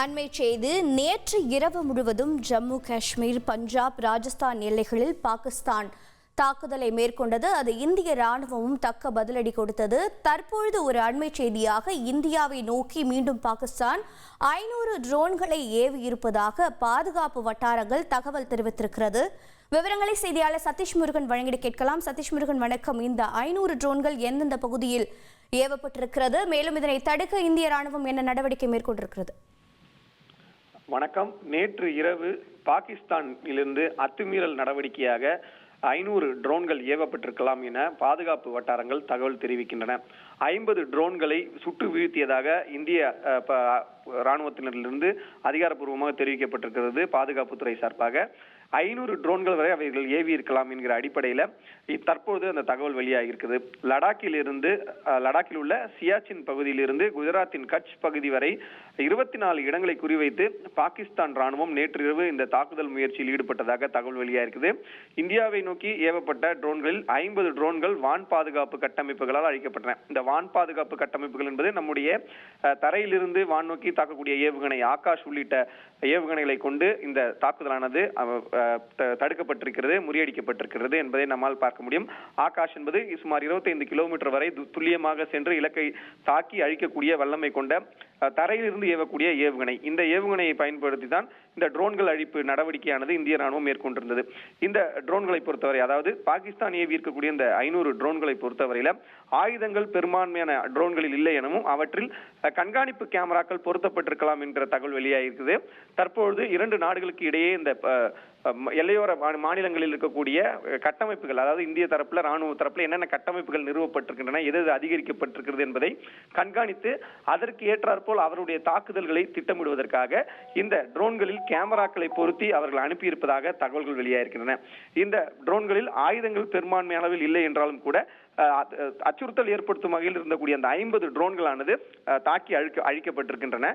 அண்மை செய்தி நேற்று இரவு முழுவதும் ஜம்மு காஷ்மீர், பஞ்சாப், ராஜஸ்தான் எல்லைகளில் பாகிஸ்தான் தாக்குதலை மேற்கொண்டது. அது இந்திய ராணுவமும் தக்க பதிலடி கொடுத்தது. தற்பொழுது ஒரு அண்மை செய்தியாக இந்தியாவை நோக்கி மீண்டும் பாகிஸ்தான் 500 ட்ரோன்களை ஏவி இருப்பதாக பாதுகாப்பு வட்டாரங்கள் தகவல் தெரிவித்திருக்கிறது. விவரங்களை செய்தியாளர் சதீஷ் முருகன் வழங்கிட கேட்கலாம். சதீஷ் முருகன், வணக்கம். இந்த 500 ட்ரோன்கள் எந்தெந்த பகுதியில் ஏவப்பட்டிருக்கிறது? மேலும் இதனை தடுக்க இந்திய ராணுவம் என்ன நடவடிக்கை மேற்கொண்டிருக்கிறது? வணக்கம். நேற்று இரவு பாகிஸ்தானிலிருந்து அத்துமீறல் நடவடிக்கையாக 500 ட்ரோன்கள் ஏவப்பட்டிருக்கலாம் என பாதுகாப்பு வட்டாரங்கள் தகவல் தெரிவிக்கின்றன. 50 ட்ரோன்களை சுட்டு வீழ்த்தியதாக இந்திய ராணுவத்தினரிலிருந்து அதிகாரப்பூர்வமாக தெரிவிக்கப்பட்டிருக்கிறது. பாதுகாப்புத்துறை சார்பாக 500 ட்ரோன்கள் வரை அவைகள் ஏவி இருக்கலாம் என்கிற அடிப்படையில் தற்போது அந்த தகவல் வெளியாகிருக்குது. லடாக்கில் உள்ள சியாச்சின் பகுதியிலிருந்து குஜராத்தின் கட்ச் பகுதி வரை 24 இடங்களை குறிவைத்து பாகிஸ்தான் ராணுவம் நேற்றிரவு இந்த தாக்குதல் முயற்சியில் ஈடுபட்டதாக தகவல் வெளியாகிருக்குது. இந்தியாவை நோக்கி ஏவப்பட்ட ட்ரோன்களில் 50 ட்ரோன்கள் வான் பாதுகாப்பு கட்டமைப்புகளால் அழிக்கப்பட்டன. இந்த வான் பாதுகாப்பு கட்டமைப்புகள் என்பது நம்முடைய தரையிலிருந்து வான் நோக்கி தாக்கக்கூடிய ஏவுகணை ஆகாஷ் உள்ளிட்ட ஏவுகணைகளை கொண்டு இந்த தாக்குதலானது தடுக்கப்பட்டிருக்கிறது, முறியடிக்கப்பட்டிருக்கிறது என்பதை நம்மால் பார்க்க முடியும். ஆகாஷ் என்பது சுமார் 25 கிலோமீட்டர் வரை துல்லியமாக சென்று இலக்கை தாக்கி அழிக்கக்கூடிய வல்லமை கொண்ட தரையிலிருந்து ஏவக்கூடிய ஏவுகணை. இந்த ஏவுகணையை பயன்படுத்தி தான் இந்த ட்ரோன்கள் அழிப்பு நடவடிக்கையானது இந்திய ராணுவம் மேற்கொண்டிருந்தது. இந்த ட்ரோன்களை பொறுத்தவரை, அதாவது பாகிஸ்தான் ஏவி இருக்கக்கூடிய இந்த 500 ட்ரோன்களை பொறுத்தவரையில ஆயுதங்கள் பெரும்பான்மையான ட்ரோன்களில் இல்லை எனவும் அவற்றில் கண்காணிப்பு கேமராக்கள் பொருத்தப்பட்டிருக்கலாம் என்கிற தகவல் வெளியாகிருக்குது. தற்பொழுது 2 நாடுகளுக்கு இடையே இந்த எல்லையோர மாநிலங்களில் இருக்கக்கூடிய கட்டமைப்புகள், அதாவது இந்திய தரப்புல ராணுவ தரப்புல என்னென்ன கட்டமைப்புகள் நிறுவப்பட்டிருக்கின்றன, எது அதிகரிக்கப்பட்டிருக்கிறது என்பதை கண்காணித்து அதற்கு ஏற்றாற்போல் அவருடைய தாக்குதல்களை திட்டமிடுவதற்காக இந்த ட்ரோன்களில் கேமராக்களை பொருத்தி அவர்கள் அனுப்பியிருப்பதாக தகவல்கள் வெளியாகிருக்கின்றன. இந்த ட்ரோன்களில் ஆயுதங்கள் பெரும்பான்மை அளவில் இல்லை என்றாலும் கூட அச்சுறுத்தல் ஏற்படுத்தும் வகையில் இருந்தக்கூடிய அந்த 50 ட்ரோன்களானது தாக்கி அழிக்கப்பட்டிருக்கின்றன.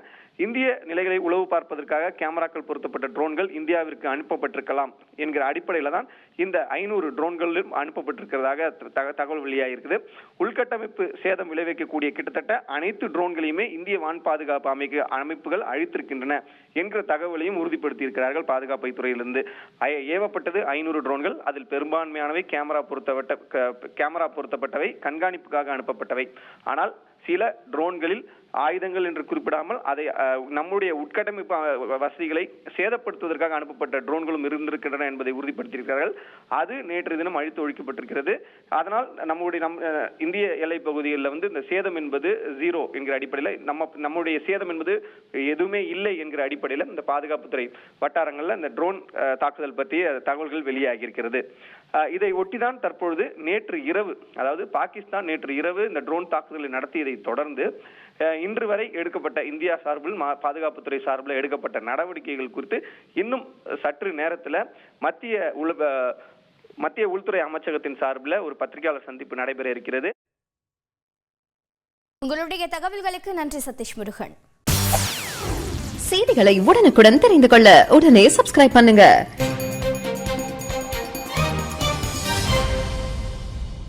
இந்திய நிலைகளை உளவு பார்ப்பதற்காக கேமராக்கள் பொருத்தப்பட்ட ட்ரோன்கள் இந்தியாவிற்கு அனுப்பப்பட்டிருக்கலாம் என்கிற அடிப்படையில தான் இந்த 500 ட்ரோன்களும் அனுப்பப்பட்டிருக்கிறதாக தகவல் வெளியாகிருக்குது. உள்கட்டமைப்பு சேதம் விளைவிக்கக்கூடிய கிட்டத்தட்ட அனைத்து ட்ரோன்களையுமே இந்திய வான் பாதுகாப்பு அமைப்புகள் அழித்திருக்கின்றன என்கிற தகவலையும் உறுதிப்படுத்தியிருக்கிறார்கள் பாதுகாப்பு துறையிலிருந்து. ஏவப்பட்டது 500 ட்ரோன்கள். அதில் பெரும்பான்மையானவை கேமரா பொருத்தப்பட்டவை, கண்காணிப்புக்காக அனுப்பப்பட்டவை. ஆனால் சில ட்ரோன்களில் ஆயுதங்கள் என்று குறிப்பிடாமல் அதை நம்முடைய உட்கட்டமைப்பு வசதிகளை சேதப்படுத்துவதற்காக அனுப்பப்பட்ட ட்ரோன்களும் இருந்திருக்கின்றன என்பதை உறுதிப்படுத்தியிருக்கிறார்கள். அது நேற்று தினம் அழித்து ஒழிக்கப்பட்டிருக்கிறது. அதனால் இந்திய எல்லை பகுதியில் இந்த சேதம் என்பது 0 என்கிற அடிப்படையில் நம்முடைய சேதம் என்பது எதுவுமே இல்லை என்கிற அடிப்படையில் இந்த பாதுகாப்புத்துறை வட்டாரங்கள்ல இந்த ட்ரோன் தாக்குதல் பற்றிய தகவல்கள் வெளியாகி இருக்கிறது. இதை ஒட்டிதான் தற்பொழுது நேற்று இரவு, அதாவது பாகிஸ்தான் நேற்று இரவு இந்த ட்ரோன் தாக்குதலை நடத்தியதை தொடர்ந்து இன்று வரை எடுக்கப்பட்ட இந்தியா சார்பில் பாதுகாப்புத்துறை சார்பில் எடுக்கப்பட்ட நடவடிக்கைகள் குறித்து இன்னும் சற்று நேரத்தில் மத்திய உள்துறை அமைச்சகத்தின் சார்பில் ஒரு பத்திரிகையாளர் சந்திப்பு நடைபெற இருக்கிறது. உங்களுடைய தகவல்களுக்கு நன்றி சதீஷ் முருகன். செய்திகளை உடனுக்குடன் தெரிந்து கொள்ள உடனே சப்ஸ்கிரைப் பண்ணுங்க.